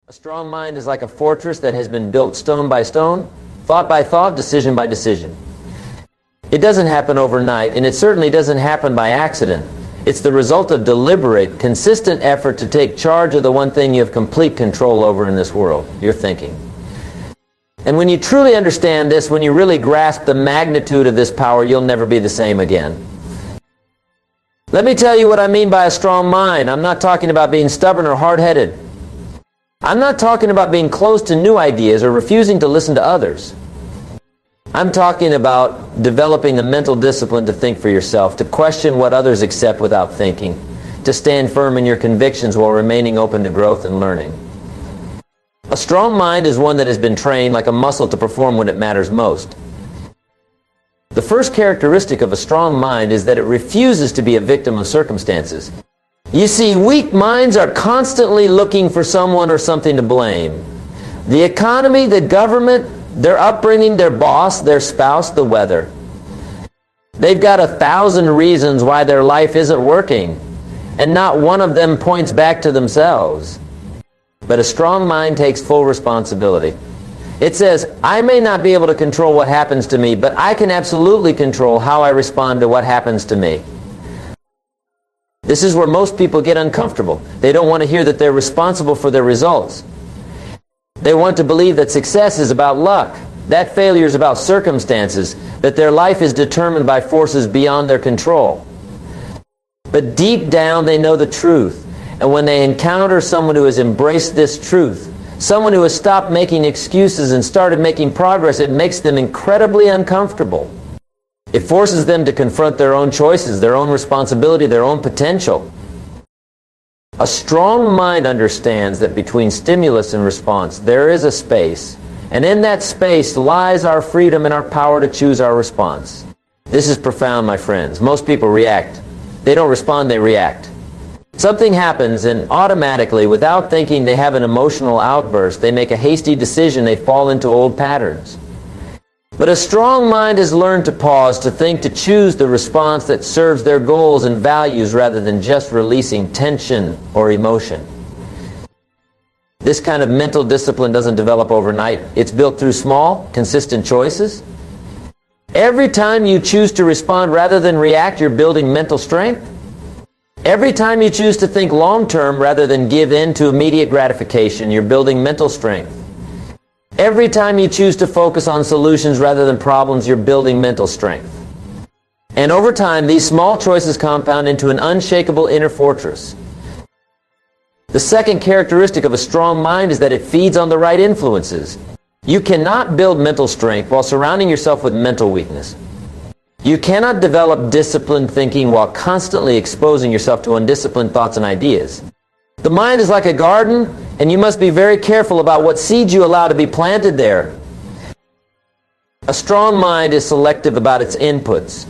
A strong mind is like a fortress that has been built stone by stone, thought by thought, decision by decision. It doesn't happen overnight, and it certainly doesn't happen by accident. It's the result of deliberate, consistent effort to take charge of the one thing you have complete control over in this world, your thinking. And when you truly understand this, when you really grasp the magnitude of this power, you'll never be the same again. Let me tell you what I mean by a strong mind. I'm not talking about being stubborn or hard-headed. I'm not talking about being closed to new ideas or refusing to listen to others. I'm talking about developing the mental discipline to think for yourself, to question what others accept without thinking, to stand firm in your convictions while remaining open to growth and learning. A strong mind is one that has been trained like a muscle to perform when it matters most. The first characteristic of a strong mind is that it refuses to be a victim of circumstances. You see, weak minds are constantly looking for someone or something to blame. The economy, the government, their upbringing, their boss, their spouse, the weather. They've got 1,000 reasons why their life isn't working, and not one of them points back to themselves. But a strong mind takes full responsibility. It says, I may not be able to control what happens to me, but I can absolutely control how I respond to what happens to me. This is where most people get uncomfortable. They don't want to hear that they're responsible for their results. They want to believe that success is about luck, that failure is about circumstances, that their life is determined by forces beyond their control. But deep down they know the truth. And when they encounter someone who has embraced this truth, someone who has stopped making excuses and started making progress, it makes them incredibly uncomfortable. It forces them to confront their own choices, their own responsibility, their own potential. A strong mind understands that between stimulus and response, there is a space, and in that space lies our freedom and our power to choose our response. This is profound, my friends. Most people react. They don't respond, they react. Something happens, and automatically, without thinking, they have an emotional outburst. They make a hasty decision. They fall into old patterns. But a strong mind has learned to pause, to think, to choose the response that serves their goals and values rather than just releasing tension or emotion. This kind of mental discipline doesn't develop overnight. It's built through small, consistent choices. Every time you choose to respond rather than react, you're building mental strength. Every time you choose to think long-term rather than give in to immediate gratification, you're building mental strength. Every time you choose to focus on solutions rather than problems, you're building mental strength. And over time, these small choices compound into an unshakable inner fortress. The second characteristic of a strong mind is that it feeds on the right influences. You cannot build mental strength while surrounding yourself with mental weakness. You cannot develop disciplined thinking while constantly exposing yourself to undisciplined thoughts and ideas. The mind is like a garden, and you must be very careful about what seeds you allow to be planted there. A strong mind is selective about its inputs.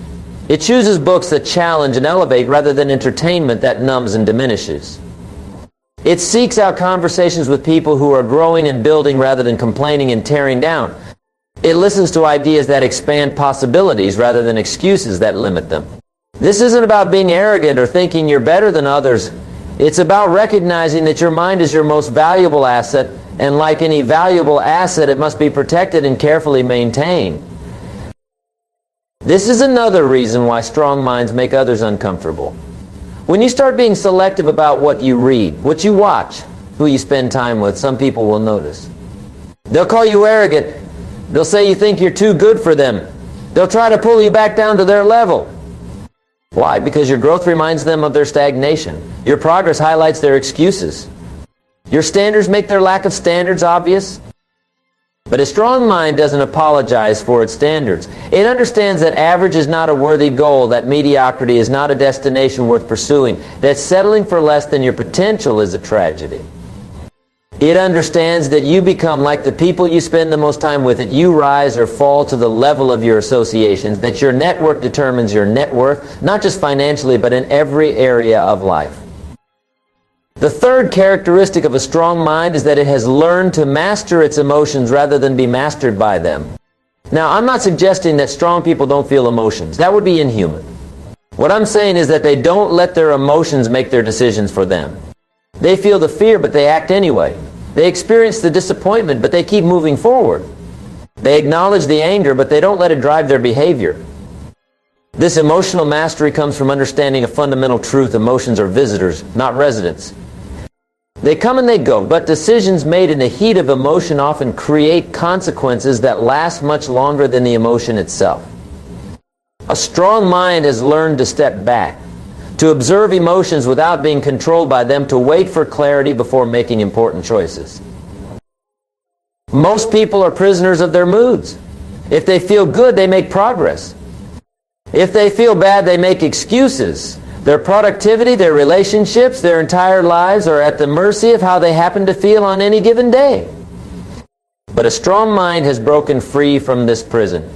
It chooses books that challenge and elevate rather than entertainment that numbs and diminishes. It seeks out conversations with people who are growing and building rather than complaining and tearing down. It listens to ideas that expand possibilities rather than excuses that limit them. This isn't about being arrogant or thinking you're better than others. It's about recognizing that your mind is your most valuable asset, and like any valuable asset, it must be protected and carefully maintained. This is another reason why strong minds make others uncomfortable. When you start being selective about what you read, what you watch, who you spend time with, some people will notice. They'll call you arrogant. They'll say you think you're too good for them. They'll try to pull you back down to their level. Why? Because your growth reminds them of their stagnation. Your progress highlights their excuses. Your standards make their lack of standards obvious. But a strong mind doesn't apologize for its standards. It understands that average is not a worthy goal, that mediocrity is not a destination worth pursuing, that settling for less than your potential is a tragedy. It understands that you become like the people you spend the most time with, that you rise or fall to the level of your associations, that your network determines your net worth, not just financially, but in every area of life. The third characteristic of a strong mind is that it has learned to master its emotions rather than be mastered by them. Now, I'm not suggesting that strong people don't feel emotions. That would be inhuman. What I'm saying is that they don't let their emotions make their decisions for them. They feel the fear, but they act anyway. They experience the disappointment, but they keep moving forward. They acknowledge the anger, but they don't let it drive their behavior. This emotional mastery comes from understanding a fundamental truth: emotions are visitors, not residents. They come and they go, but decisions made in the heat of emotion often create consequences that last much longer than the emotion itself. A strong mind has learned to step back, to observe emotions without being controlled by them, to wait for clarity before making important choices. Most people are prisoners of their moods. If they feel good, they make progress. If they feel bad, they make excuses. Their productivity, their relationships, their entire lives are at the mercy of how they happen to feel on any given day. But a strong mind has broken free from this prison.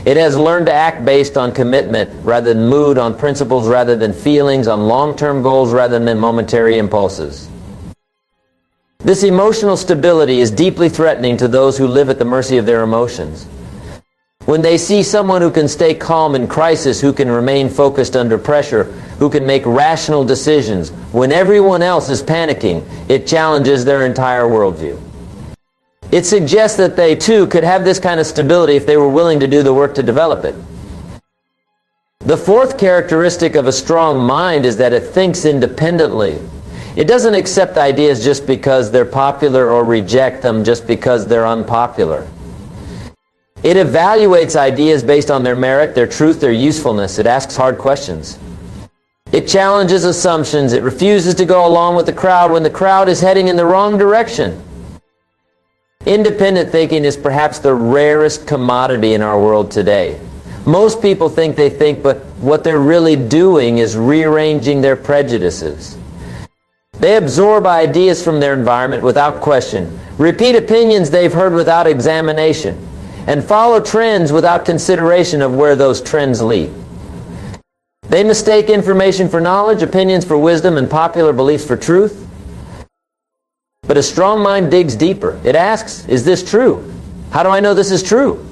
It has learned to act based on commitment rather than mood, on principles rather than feelings, on long-term goals rather than momentary impulses. This emotional stability is deeply threatening to those who live at the mercy of their emotions. When they see someone who can stay calm in crisis, who can remain focused under pressure, who can make rational decisions when everyone else is panicking, it challenges their entire worldview. It suggests that they too could have this kind of stability if they were willing to do the work to develop it. The fourth characteristic of a strong mind is that it thinks independently. It doesn't accept ideas just because they're popular or reject them just because they're unpopular. It evaluates ideas based on their merit, their truth, their usefulness. It asks hard questions. It challenges assumptions. It refuses to go along with the crowd when the crowd is heading in the wrong direction. Independent thinking is perhaps the rarest commodity in our world today. Most people think they think, but what they're really doing is rearranging their prejudices. They absorb ideas from their environment without question, repeat opinions they've heard without examination, and follow trends without consideration of where those trends lead. They mistake information for knowledge, opinions for wisdom, and popular beliefs for truth. But a strong mind digs deeper. It asks, is this true? How do I know this is true?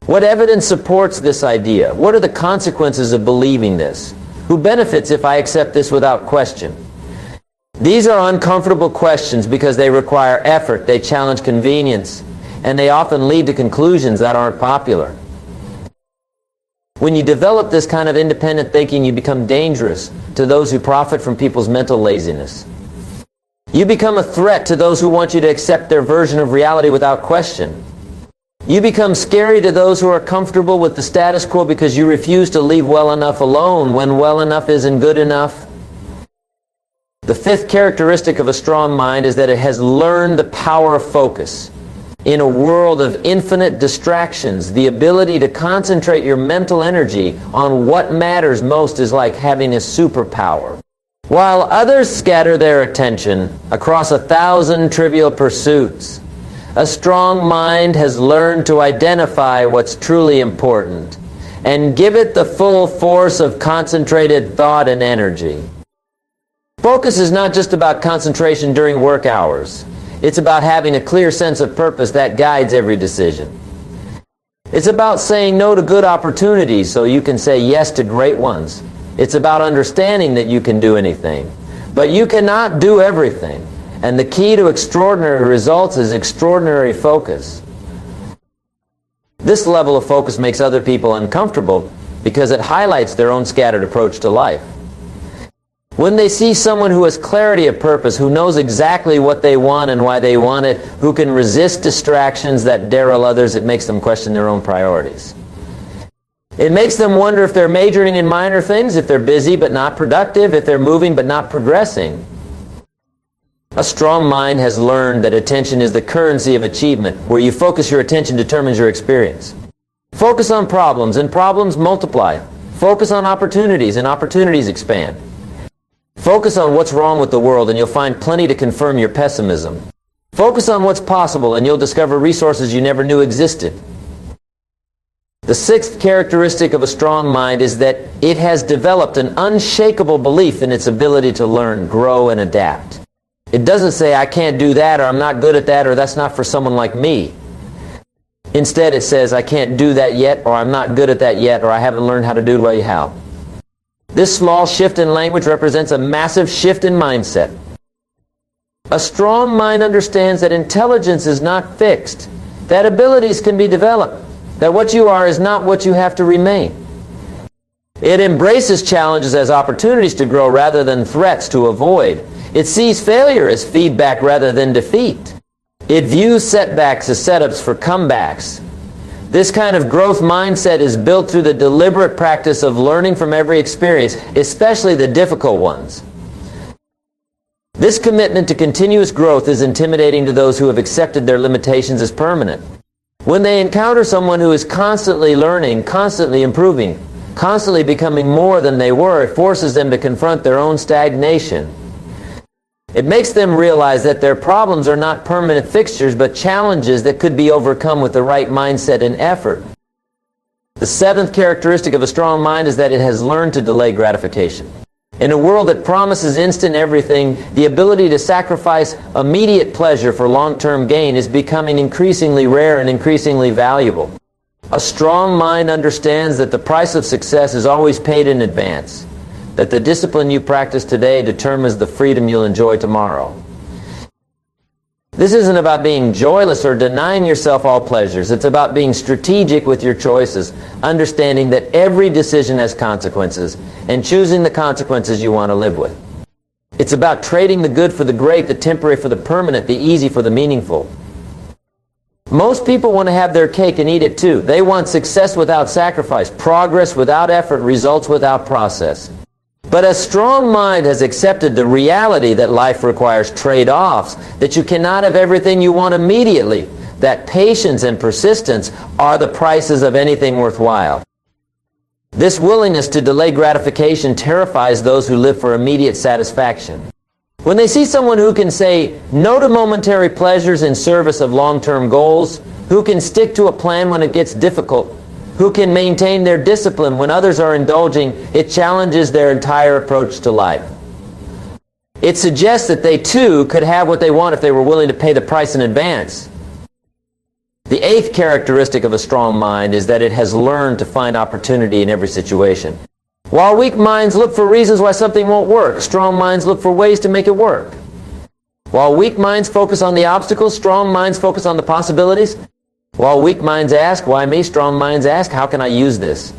What evidence supports this idea? What are the consequences of believing this? Who benefits if I accept this without question? These are uncomfortable questions because they require effort, they challenge convenience, and they often lead to conclusions that aren't popular. When you develop this kind of independent thinking, you become dangerous to those who profit from people's mental laziness. You become a threat to those who want you to accept their version of reality without question. You become scary to those who are comfortable with the status quo because you refuse to leave well enough alone when well enough isn't good enough. The fifth characteristic of a strong mind is that it has learned the power of focus. In a world of infinite distractions, the ability to concentrate your mental energy on what matters most is like having a superpower. While others scatter their attention across 1,000 trivial pursuits, a strong mind has learned to identify what's truly important and give it the full force of concentrated thought and energy. Focus is not just about concentration during work hours. It's about having a clear sense of purpose that guides every decision. It's about saying no to good opportunities so you can say yes to great ones. It's about understanding that you can do anything, but you cannot do everything. And the key to extraordinary results is extraordinary focus. This level of focus makes other people uncomfortable because it highlights their own scattered approach to life. When they see someone who has clarity of purpose, who knows exactly what they want and why they want it, who can resist distractions that derail others, it makes them question their own priorities. It makes them wonder if they're majoring in minor things, if they're busy but not productive, if they're moving but not progressing. A strong mind has learned that attention is the currency of achievement. Where you focus your attention determines your experience. Focus on problems, and problems multiply. Focus on opportunities, and opportunities expand. Focus on what's wrong with the world, and you'll find plenty to confirm your pessimism. Focus on what's possible, and you'll discover resources you never knew existed. The sixth characteristic of a strong mind is that it has developed an unshakable belief in its ability to learn, grow, and adapt. It doesn't say, I can't do that, or I'm not good at that, or that's not for someone like me. Instead, it says, I can't do that yet, or I'm not good at that yet, or I haven't learned how to do it how. This small shift in language represents a massive shift in mindset. A strong mind understands that intelligence is not fixed, that abilities can be developed, that what you are is not what you have to remain. It embraces challenges as opportunities to grow rather than threats to avoid. It sees failure as feedback rather than defeat. It views setbacks as setups for comebacks. This kind of growth mindset is built through the deliberate practice of learning from every experience, especially the difficult ones. This commitment to continuous growth is intimidating to those who have accepted their limitations as permanent. When they encounter someone who is constantly learning, constantly improving, constantly becoming more than they were, it forces them to confront their own stagnation. It makes them realize that their problems are not permanent fixtures, but challenges that could be overcome with the right mindset and effort. The seventh characteristic of a strong mind is that it has learned to delay gratification. In a world that promises instant everything, the ability to sacrifice immediate pleasure for long-term gain is becoming increasingly rare and increasingly valuable. A strong mind understands that the price of success is always paid in advance, that the discipline you practice today determines the freedom you'll enjoy tomorrow. This isn't about being joyless or denying yourself all pleasures. It's about being strategic with your choices, understanding that every decision has consequences, and choosing the consequences you want to live with. It's about trading the good for the great, the temporary for the permanent, the easy for the meaningful. Most people want to have their cake and eat it too. They want success without sacrifice, progress without effort, results without process. But a strong mind has accepted the reality that life requires trade-offs, that you cannot have everything you want immediately, that patience and persistence are the prices of anything worthwhile. This willingness to delay gratification terrifies those who live for immediate satisfaction. When they see someone who can say no to momentary pleasures in service of long-term goals, who can stick to a plan when it gets difficult, who can maintain their discipline when others are indulging, it challenges their entire approach to life. It suggests that they too could have what they want if they were willing to pay the price in advance. The eighth characteristic of a strong mind is that it has learned to find opportunity in every situation. While weak minds look for reasons why something won't work, strong minds look for ways to make it work. While weak minds focus on the obstacles, strong minds focus on the possibilities. While weak minds ask, why me? Strong minds ask, how can I use this?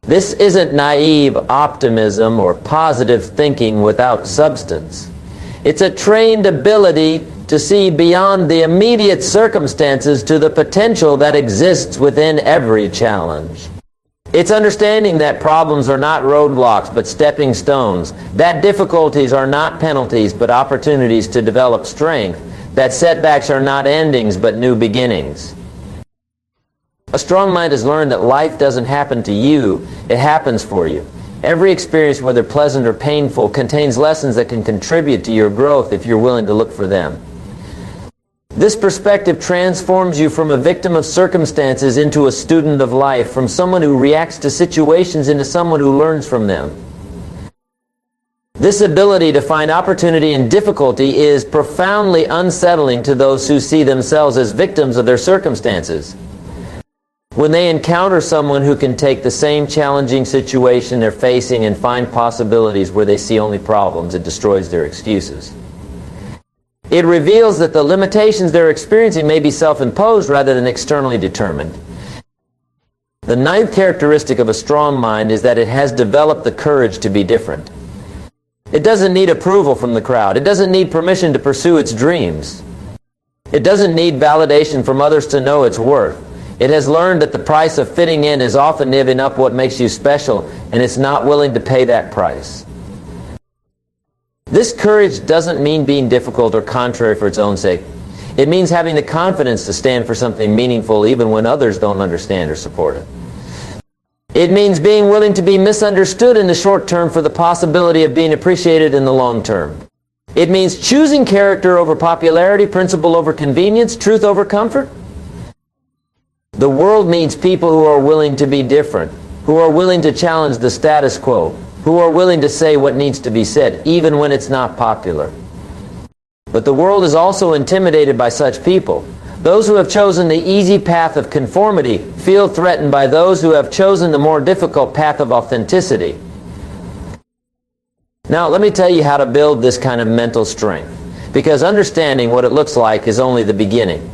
This isn't naive optimism or positive thinking without substance. It's a trained ability to see beyond the immediate circumstances to the potential that exists within every challenge. It's understanding that problems are not roadblocks but stepping stones, that difficulties are not penalties but opportunities to develop strength, that setbacks are not endings but new beginnings. A strong mind has learned that life doesn't happen to you, it happens for you. Every experience, whether pleasant or painful, contains lessons that can contribute to your growth if you're willing to look for them. This perspective transforms you from a victim of circumstances into a student of life, from someone who reacts to situations into someone who learns from them. This ability to find opportunity in difficulty is profoundly unsettling to those who see themselves as victims of their circumstances. When they encounter someone who can take the same challenging situation they're facing and find possibilities where they see only problems, it destroys their excuses. It reveals that the limitations they're experiencing may be self-imposed rather than externally determined. The ninth characteristic of a strong mind is that it has developed the courage to be different. It doesn't need approval from the crowd. It doesn't need permission to pursue its dreams. It doesn't need validation from others to know its worth. It has learned that the price of fitting in is often giving up what makes you special, and it's not willing to pay that price. This courage doesn't mean being difficult or contrary for its own sake. It means having the confidence to stand for something meaningful even when others don't understand or support it. It means being willing to be misunderstood in the short term for the possibility of being appreciated in the long term. It means choosing character over popularity, principle over convenience, truth over comfort. The world needs people who are willing to be different, who are willing to challenge the status quo, who are willing to say what needs to be said, even when it's not popular. But the world is also intimidated by such people. Those who have chosen the easy path of conformity feel threatened by those who have chosen the more difficult path of authenticity. Now, let me tell you how to build this kind of mental strength. because understanding what it looks like is only the beginning.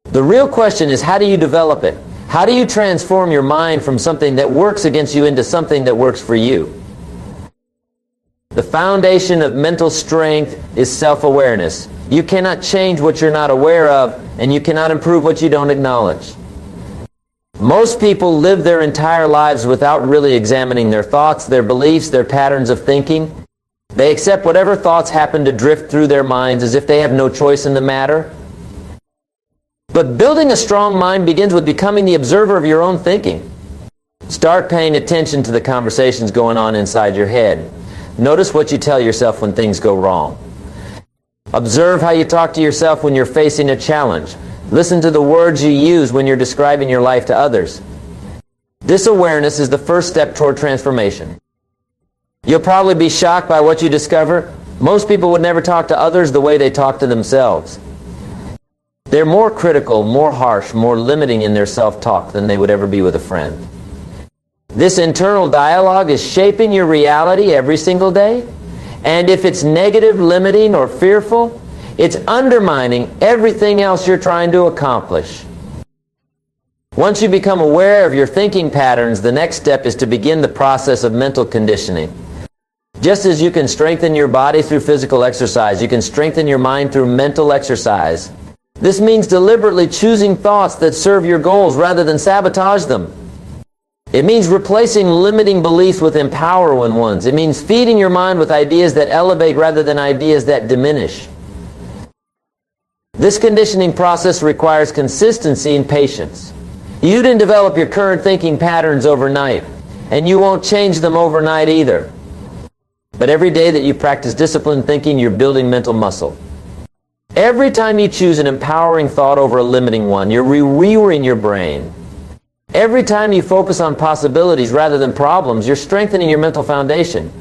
The real question is, how do you develop it? How do you transform your mind from something that works against you into something that works for you? The foundation of mental strength is self-awareness. You cannot change what you're not aware of, and you cannot improve what you don't acknowledge. Most people live their entire lives without really examining their thoughts, their beliefs, their patterns of thinking. They accept whatever thoughts happen to drift through their minds as if they have no choice in the matter. But building a strong mind begins with becoming the observer of your own thinking. Start paying attention to the conversations going on inside your head. Notice what you tell yourself when things go wrong. Observe how you talk to yourself when you're facing a challenge. Listen to the words you use when you're describing your life to others. This awareness is the first step toward transformation. You'll probably be shocked by what you discover. Most people would never talk to others the way they talk to themselves. They're more critical, more harsh, more limiting in their self-talk than they would ever be with a friend. This internal dialogue is shaping your reality every single day. And if it's negative, limiting, or fearful, it's undermining everything else you're trying to accomplish. Once you become aware of your thinking patterns, the next step is to begin the process of mental conditioning. Just as you can strengthen your body through physical exercise, you can strengthen your mind through mental exercise. This means deliberately choosing thoughts that serve your goals rather than sabotage them. It means replacing limiting beliefs with empowering ones. It means feeding your mind with ideas that elevate rather than ideas that diminish. This conditioning process requires consistency and patience. You didn't develop your current thinking patterns overnight, and you won't change them overnight either. But every day that you practice disciplined thinking, you're building mental muscle. Every time you choose an empowering thought over a limiting one, you're rewiring your brain. Every time you focus on possibilities rather than problems, you're strengthening your mental foundation.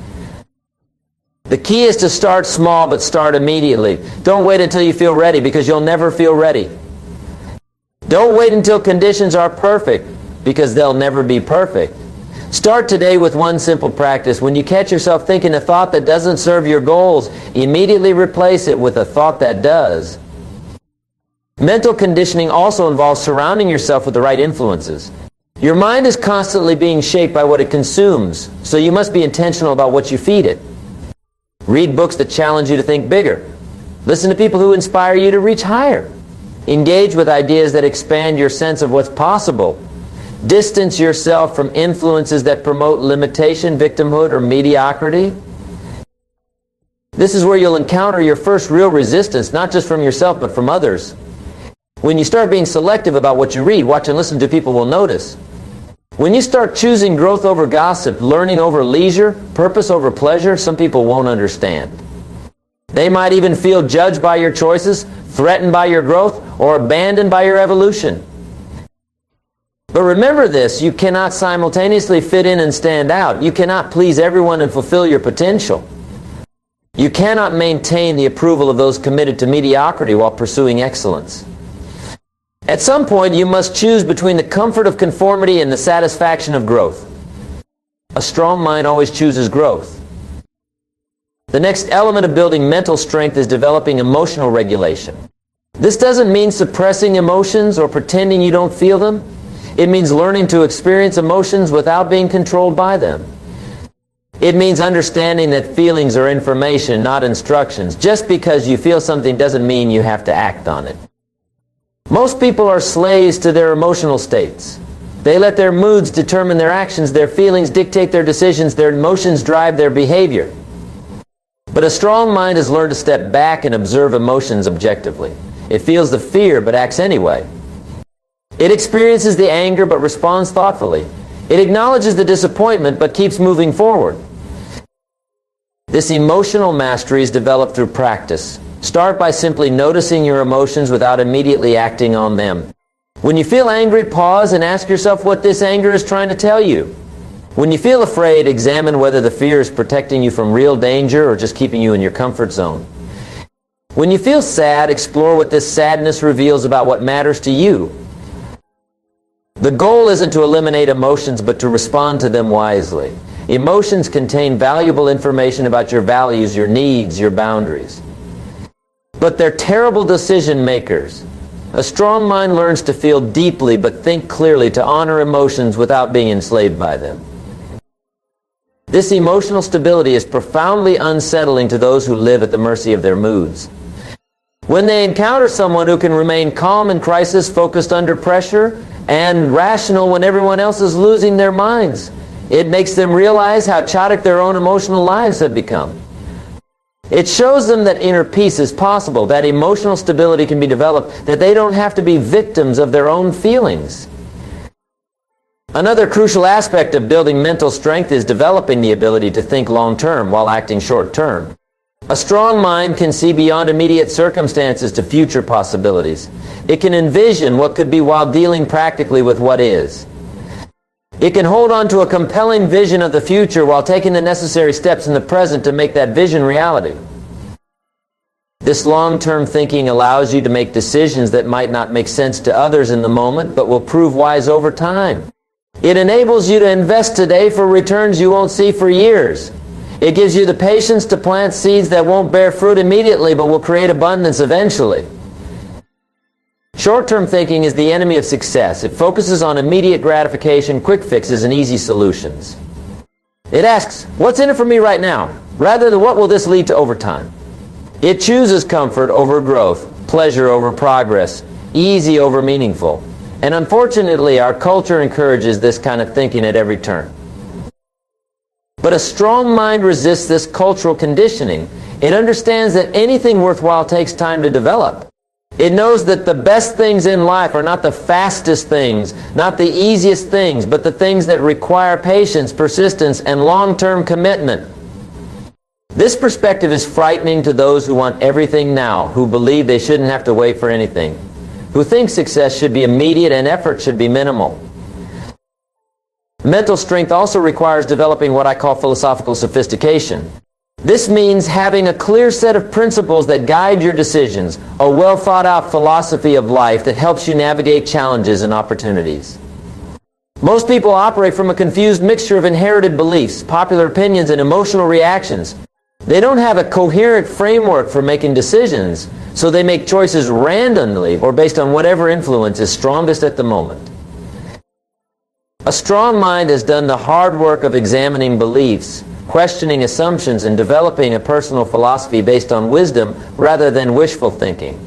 The key is to start small, but start immediately. Don't wait until you feel ready, because you'll never feel ready. Don't wait until conditions are perfect, because they'll never be perfect. Start today with one simple practice. When you catch yourself thinking a thought that doesn't serve your goals, immediately replace it with a thought that does. Mental conditioning also involves surrounding yourself with the right influences. Your mind is constantly being shaped by what it consumes, so you must be intentional about what you feed it. Read books that challenge you to think bigger. Listen to people who inspire you to reach higher. Engage with ideas that expand your sense of what's possible. Distance yourself from influences that promote limitation, victimhood, or mediocrity. This is where you'll encounter your first real resistance, not just from yourself, but from others. When you start being selective about what you read, watch and listen to, people will notice. When you start choosing growth over gossip, learning over leisure, purpose over pleasure, some people won't understand. They might even feel judged by your choices, threatened by your growth, or abandoned by your evolution. But remember this, you cannot simultaneously fit in and stand out. You cannot please everyone and fulfill your potential. You cannot maintain the approval of those committed to mediocrity while pursuing excellence. At some point, you must choose between the comfort of conformity and the satisfaction of growth. A strong mind always chooses growth. The next element of building mental strength is developing emotional regulation. This doesn't mean suppressing emotions or pretending you don't feel them. It means learning to experience emotions without being controlled by them. It means understanding that feelings are information, not instructions. Just because you feel something doesn't mean you have to act on it. Most people are slaves to their emotional states. They let their moods determine their actions, their feelings dictate their decisions, their emotions drive their behavior. But a strong mind has learned to step back and observe emotions objectively. It feels the fear but acts anyway. It experiences the anger but responds thoughtfully. It acknowledges the disappointment but keeps moving forward. This emotional mastery is developed through practice. Start by simply noticing your emotions without immediately acting on them. When you feel angry, pause and ask yourself what this anger is trying to tell you. When you feel afraid, examine whether the fear is protecting you from real danger or just keeping you in your comfort zone. When you feel sad, explore what this sadness reveals about what matters to you. The goal isn't to eliminate emotions, but to respond to them wisely. Emotions contain valuable information about your values, your needs, your boundaries. but they're terrible decision makers. A strong mind learns to feel deeply but think clearly, to honor emotions without being enslaved by them. This emotional stability is profoundly unsettling to those who live at the mercy of their moods. When they encounter someone who can remain calm in crisis, focused under pressure, and rational when everyone else is losing their minds, it makes them realize how chaotic their own emotional lives have become. It shows them that inner peace is possible, that emotional stability can be developed, that they don't have to be victims of their own feelings. Another crucial aspect of building mental strength is developing the ability to think long-term while acting short-term. A strong mind can see beyond immediate circumstances to future possibilities. It can envision what could be while dealing practically with what is. It can hold on to a compelling vision of the future while taking the necessary steps in the present to make that vision reality. This long-term thinking allows you to make decisions that might not make sense to others in the moment, but will prove wise over time. It enables you to invest today for returns you won't see for years. It gives you the patience to plant seeds that won't bear fruit immediately, but will create abundance eventually. Short-term thinking is the enemy of success. It focuses on immediate gratification, quick fixes, and easy solutions. It asks, what's in it for me right now, rather than what will this lead to over time? It chooses comfort over growth, pleasure over progress, easy over meaningful. And unfortunately, our culture encourages this kind of thinking at every turn. But a strong mind resists this cultural conditioning. It understands that anything worthwhile takes time to develop. It knows that the best things in life are not the fastest things, not the easiest things, but the things that require patience, persistence, and long-term commitment. This perspective is frightening to those who want everything now, who believe they shouldn't have to wait for anything, who think success should be immediate and effort should be minimal. Mental strength also requires developing what I call philosophical sophistication. This means having a clear set of principles that guide your decisions, a well-thought-out philosophy of life that helps you navigate challenges and opportunities. Most people operate from a confused mixture of inherited beliefs, popular opinions, and emotional reactions. They don't have a coherent framework for making decisions, so they make choices randomly or based on whatever influence is strongest at the moment. A strong mind has done the hard work of examining beliefs, questioning assumptions, and developing a personal philosophy based on wisdom rather than wishful thinking.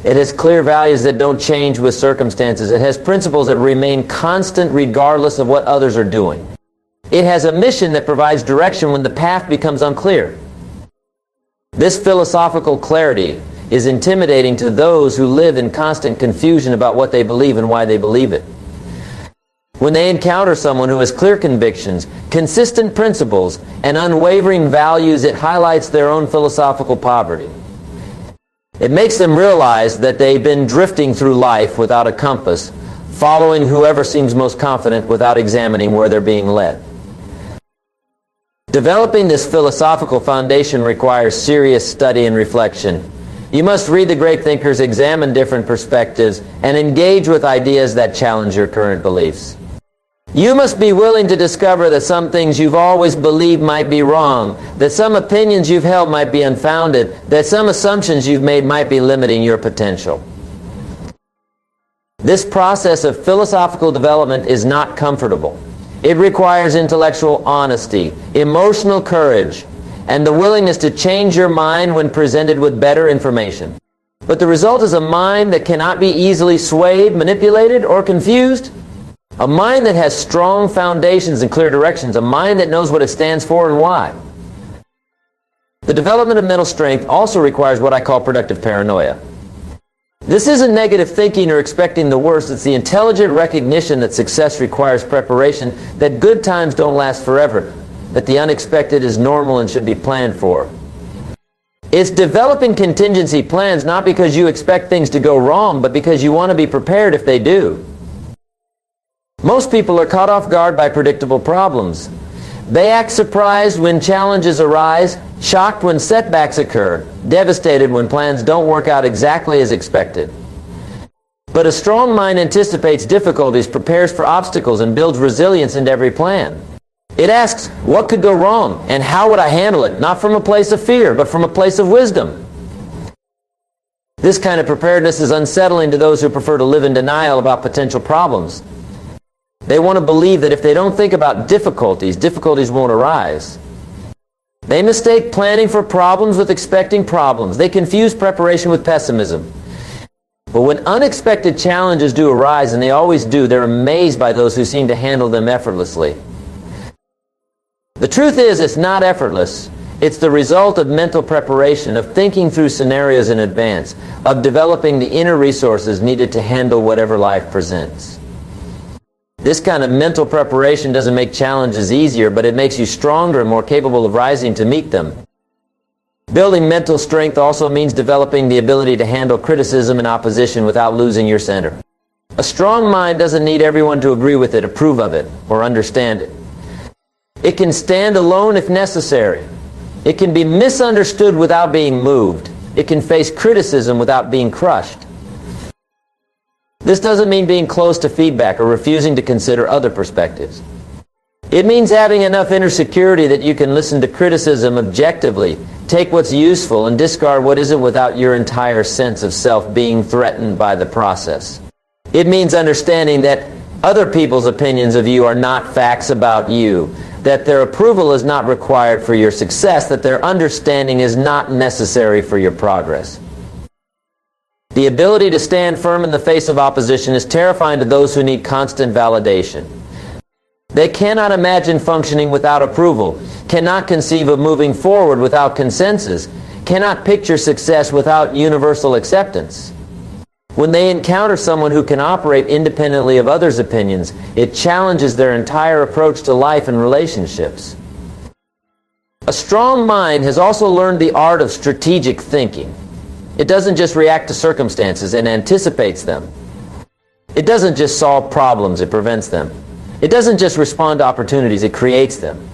It has clear values that don't change with circumstances. It has principles that remain constant regardless of what others are doing. It has a mission that provides direction when the path becomes unclear. This philosophical clarity is intimidating to those who live in constant confusion about what they believe and why they believe it. When they encounter someone who has clear convictions, consistent principles, and unwavering values, it highlights their own philosophical poverty. It makes them realize that they've been drifting through life without a compass, following whoever seems most confident without examining where they're being led. Developing this philosophical foundation requires serious study and reflection. You must read the great thinkers, examine different perspectives, and engage with ideas that challenge your current beliefs. You must be willing to discover that some things you've always believed might be wrong, that some opinions you've held might be unfounded, that some assumptions you've made might be limiting your potential. This process of philosophical development is not comfortable. It requires intellectual honesty, emotional courage, and the willingness to change your mind when presented with better information. But the result is a mind that cannot be easily swayed, manipulated, or confused. A mind that has strong foundations and clear directions. A mind that knows what it stands for and why. The development of mental strength also requires what I call productive paranoia. This isn't negative thinking or expecting the worst. It's the intelligent recognition that success requires preparation, that good times don't last forever, that the unexpected is normal and should be planned for. It's developing contingency plans not because you expect things to go wrong, but because you want to be prepared if they do. Most people are caught off guard by predictable problems. They act surprised when challenges arise, shocked when setbacks occur, devastated when plans don't work out exactly as expected. But a strong mind anticipates difficulties, prepares for obstacles, and builds resilience into every plan. It asks, what could go wrong, and how would I handle it? Not from a place of fear, but from a place of wisdom. This kind of preparedness is unsettling to those who prefer to live in denial about potential problems. They want to believe that if they don't think about difficulties, difficulties won't arise. They mistake planning for problems with expecting problems. They confuse preparation with pessimism. But when unexpected challenges do arise, and they always do, they're amazed by those who seem to handle them effortlessly. The truth is, it's not effortless. It's the result of mental preparation, of thinking through scenarios in advance, of developing the inner resources needed to handle whatever life presents. This kind of mental preparation doesn't make challenges easier, but it makes you stronger and more capable of rising to meet them. Building mental strength also means developing the ability to handle criticism and opposition without losing your center. A strong mind doesn't need everyone to agree with it, approve of it, or understand it. It can stand alone if necessary. It can be misunderstood without being moved. It can face criticism without being crushed. This doesn't mean being closed to feedback or refusing to consider other perspectives. It means having enough inner security that you can listen to criticism objectively, take what's useful, and discard what isn't without your entire sense of self being threatened by the process. It means understanding that other people's opinions of you are not facts about you, that their approval is not required for your success, that their understanding is not necessary for your progress. The ability to stand firm in the face of opposition is terrifying to those who need constant validation. They cannot imagine functioning without approval, cannot conceive of moving forward without consensus, cannot picture success without universal acceptance. When they encounter someone who can operate independently of others' opinions, it challenges their entire approach to life and relationships. A strong mind has also learned the art of strategic thinking. It doesn't just react to circumstances, it anticipates them. It doesn't just solve problems, it prevents them. It doesn't just respond to opportunities, it creates them.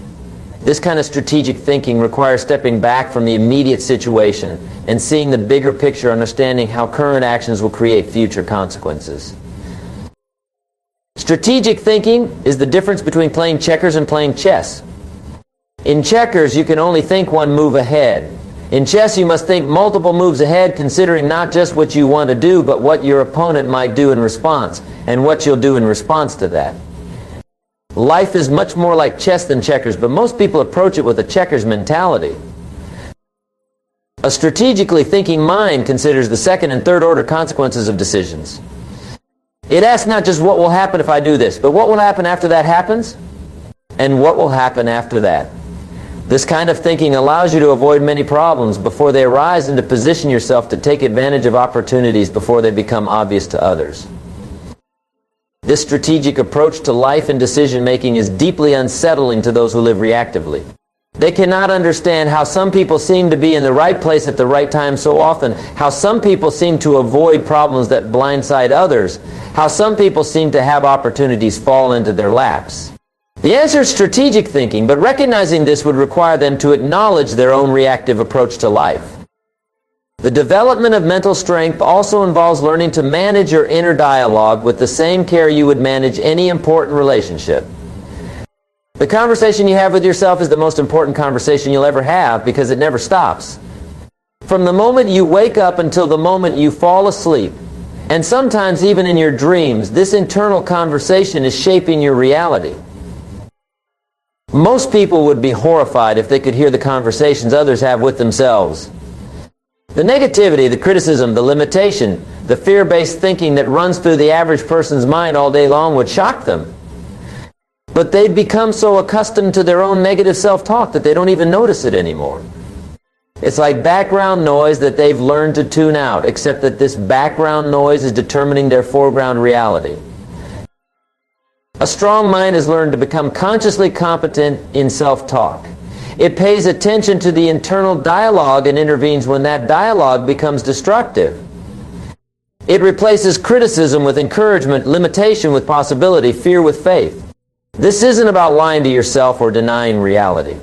This kind of strategic thinking requires stepping back from the immediate situation and seeing the bigger picture, understanding how current actions will create future consequences. Strategic thinking is the difference between playing checkers and playing chess. In checkers, you can only think one move ahead. In chess, you must think multiple moves ahead, considering not just what you want to do, but what your opponent might do in response, and what you'll do in response to that. Life is much more like chess than checkers, but most people approach it with a checkers mentality. A strategically thinking mind considers the second and third order consequences of decisions. It asks not just what will happen if I do this, but what will happen after that happens, and what will happen after that. This kind of thinking allows you to avoid many problems before they arise and to position yourself to take advantage of opportunities before they become obvious to others. This strategic approach to life and decision-making is deeply unsettling to those who live reactively. They cannot understand how some people seem to be in the right place at the right time so often, how some people seem to avoid problems that blindside others, how some people seem to have opportunities fall into their laps. The answer is strategic thinking, but recognizing this would require them to acknowledge their own reactive approach to life. The development of mental strength also involves learning to manage your inner dialogue with the same care you would manage any important relationship. The conversation you have with yourself is the most important conversation you'll ever have because it never stops. From the moment you wake up until the moment you fall asleep, and sometimes even in your dreams, this internal conversation is shaping your reality. Most people would be horrified if they could hear the conversations others have with themselves. The negativity, the criticism, the limitation, the fear-based thinking that runs through the average person's mind all day long would shock them. But they've become so accustomed to their own negative self-talk that they don't even notice it anymore. It's like background noise that they've learned to tune out, except that this background noise is determining their foreground reality. A strong mind has learned to become consciously competent in self-talk. It pays attention to the internal dialogue and intervenes when that dialogue becomes destructive. It replaces criticism with encouragement, limitation with possibility, fear with faith. This isn't about lying to yourself or denying reality.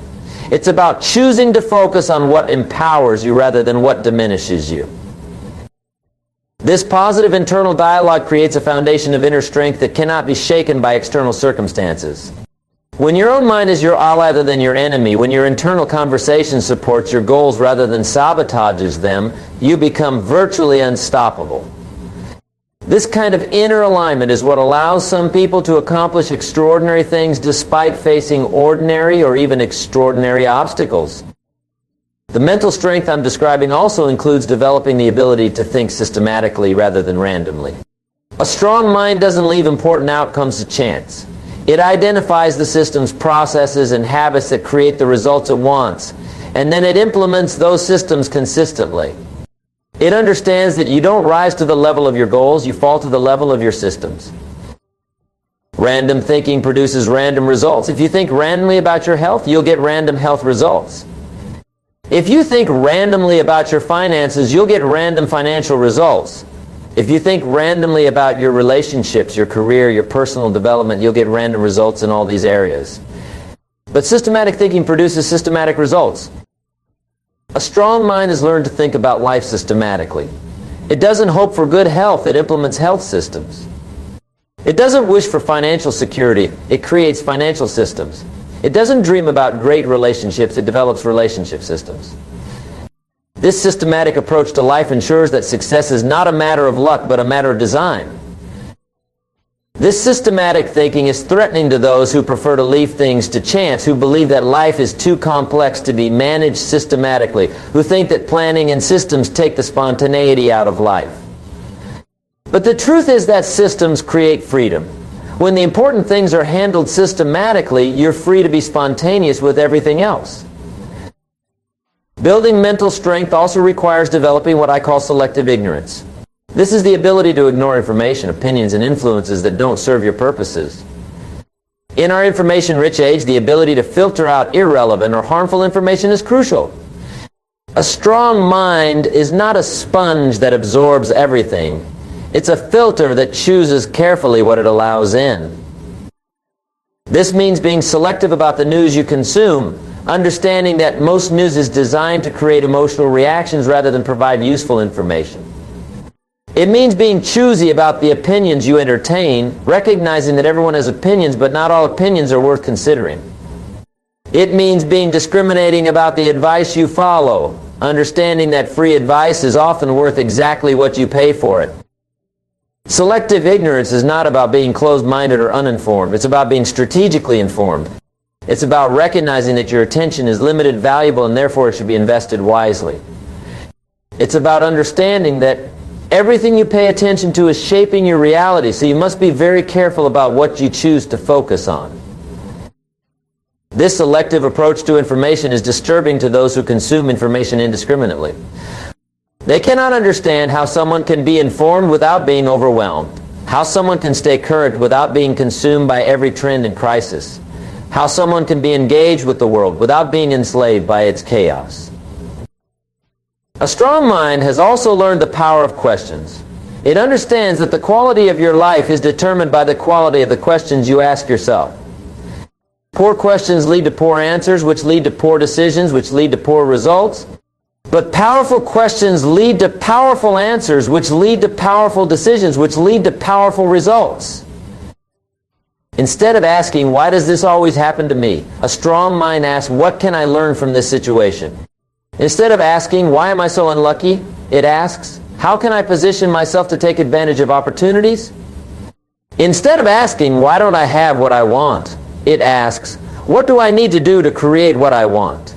It's about choosing to focus on what empowers you rather than what diminishes you. This positive internal dialogue creates a foundation of inner strength that cannot be shaken by external circumstances. When your own mind is your ally rather than your enemy, when your internal conversation supports your goals rather than sabotages them, you become virtually unstoppable. This kind of inner alignment is what allows some people to accomplish extraordinary things despite facing ordinary or even extraordinary obstacles. The mental strength I'm describing also includes developing the ability to think systematically rather than randomly. A strong mind doesn't leave important outcomes to chance. It identifies the systems, processes, and habits that create the results it wants, and then it implements those systems consistently. It understands that you don't rise to the level of your goals, you fall to the level of your systems. Random thinking produces random results. If you think randomly about your health, you'll get random health results. If you think randomly about your finances, you'll get random financial results. If you think randomly about your relationships, your career, your personal development, you'll get random results in all these areas. But systematic thinking produces systematic results. A strong mind has learned to think about life systematically. It doesn't hope for good health, it implements health systems. It doesn't wish for financial security, it creates financial systems. It doesn't dream about great relationships, it develops relationship systems. This systematic approach to life ensures that success is not a matter of luck, but a matter of design. This systematic thinking is threatening to those who prefer to leave things to chance, who believe that life is too complex to be managed systematically, who think that planning and systems take the spontaneity out of life. But the truth is that systems create freedom. When the important things are handled systematically, you're free to be spontaneous with everything else. Building mental strength also requires developing what I call selective ignorance. This is the ability to ignore information, opinions, and influences that don't serve your purposes. In our information-rich age, the ability to filter out irrelevant or harmful information is crucial. A strong mind is not a sponge that absorbs everything. It's a filter that chooses carefully what it allows in. This means being selective about the news you consume, understanding that most news is designed to create emotional reactions rather than provide useful information. It means being choosy about the opinions you entertain, recognizing that everyone has opinions, but not all opinions are worth considering. It means being discriminating about the advice you follow, understanding that free advice is often worth exactly what you pay for it. Selective ignorance is not about being closed-minded or uninformed. It's about being strategically informed. It's about recognizing that your attention is limited, valuable, and therefore it should be invested wisely. It's about understanding that everything you pay attention to is shaping your reality, so you must be very careful about what you choose to focus on. This selective approach to information is disturbing to those who consume information indiscriminately. They cannot understand how someone can be informed without being overwhelmed, how someone can stay current without being consumed by every trend and crisis, how someone can be engaged with the world without being enslaved by its chaos. A strong mind has also learned the power of questions. It understands that the quality of your life is determined by the quality of the questions you ask yourself. Poor questions lead to poor answers, which lead to poor decisions, which lead to poor results. But powerful questions lead to powerful answers, which lead to powerful decisions, which lead to powerful results. Instead of asking, why does this always happen to me? A strong mind asks, what can I learn from this situation? Instead of asking, why am I so unlucky? It asks, how can I position myself to take advantage of opportunities? Instead of asking, why don't I have what I want? It asks, what do I need to do to create what I want?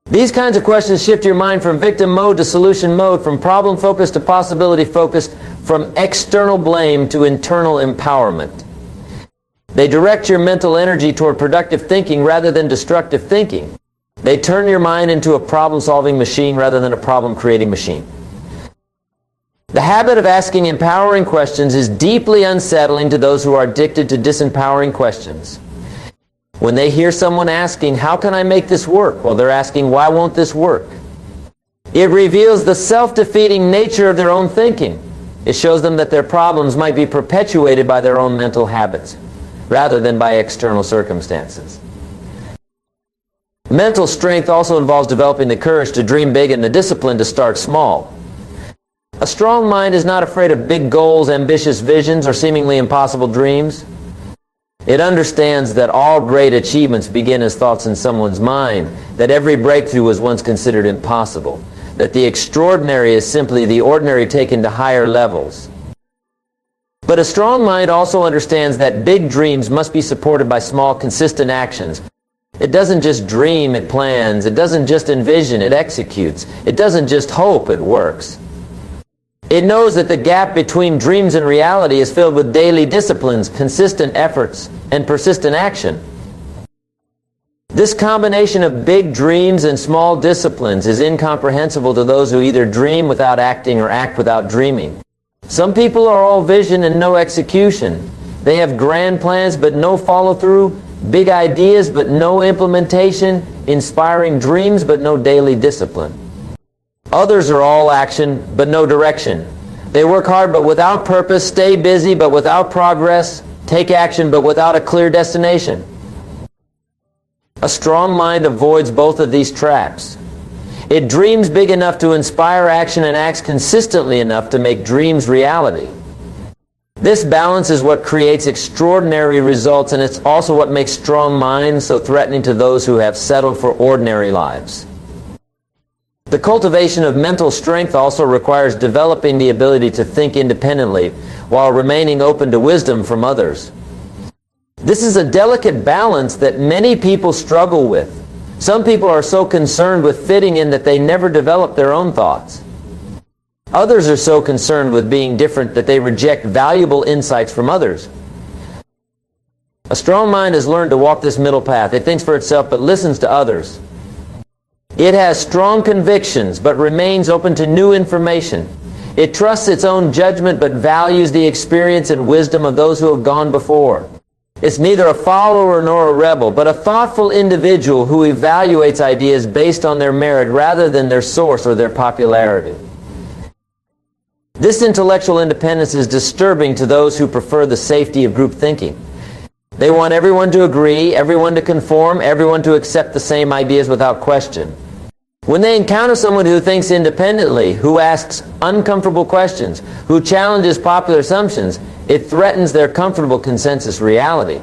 These kinds of questions shift your mind from victim mode to solution mode, from problem-focused to possibility-focused, from external blame to internal empowerment. They direct your mental energy toward productive thinking rather than destructive thinking. They turn your mind into a problem-solving machine rather than a problem-creating machine. The habit of asking empowering questions is deeply unsettling to those who are addicted to disempowering questions. When they hear someone asking, how can I make this work? Well, they're asking, why won't this work? It reveals the self-defeating nature of their own thinking. It shows them that their problems might be perpetuated by their own mental habits, rather than by external circumstances. Mental strength also involves developing the courage to dream big and the discipline to start small. A strong mind is not afraid of big goals, ambitious visions, or seemingly impossible dreams. It understands that all great achievements begin as thoughts in someone's mind, that every breakthrough was once considered impossible, that the extraordinary is simply the ordinary taken to higher levels. But a strong mind also understands that big dreams must be supported by small, consistent actions. It doesn't just dream, it plans. It doesn't just envision, it executes. It doesn't just hope, it works. It knows that the gap between dreams and reality is filled with daily disciplines, consistent efforts, and persistent action. This combination of big dreams and small disciplines is incomprehensible to those who either dream without acting or act without dreaming. Some people are all vision and no execution. They have grand plans but no follow-through, big ideas but no implementation, inspiring dreams but no daily discipline. Others are all action but no direction. They work hard but without purpose, stay busy but without progress, take action but without a clear destination. A strong mind avoids both of these traps. It dreams big enough to inspire action and acts consistently enough to make dreams reality. This balance is what creates extraordinary results, and it's also what makes strong minds so threatening to those who have settled for ordinary lives. The cultivation of mental strength also requires developing the ability to think independently while remaining open to wisdom from others. This is a delicate balance that many people struggle with. Some people are so concerned with fitting in that they never develop their own thoughts. Others are so concerned with being different that they reject valuable insights from others. A strong mind has learned to walk this middle path. It thinks for itself but listens to others. It has strong convictions but remains open to new information. It trusts its own judgment but values the experience and wisdom of those who have gone before. It's neither a follower nor a rebel, but a thoughtful individual who evaluates ideas based on their merit rather than their source or their popularity. This intellectual independence is disturbing to those who prefer the safety of group thinking. They want everyone to agree, everyone to conform, everyone to accept the same ideas without question. When they encounter someone who thinks independently, who asks uncomfortable questions, who challenges popular assumptions, it threatens their comfortable consensus reality.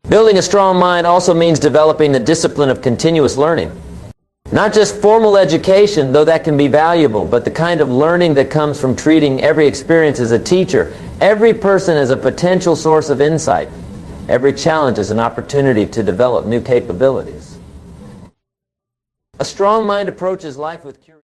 Building a strong mind also means developing the discipline of continuous learning. Not just formal education, though that can be valuable, but the kind of learning that comes from treating every experience as a teacher, every person as a potential source of insight, every challenge as an opportunity to develop new capabilities. A strong mind approaches life with curiosity.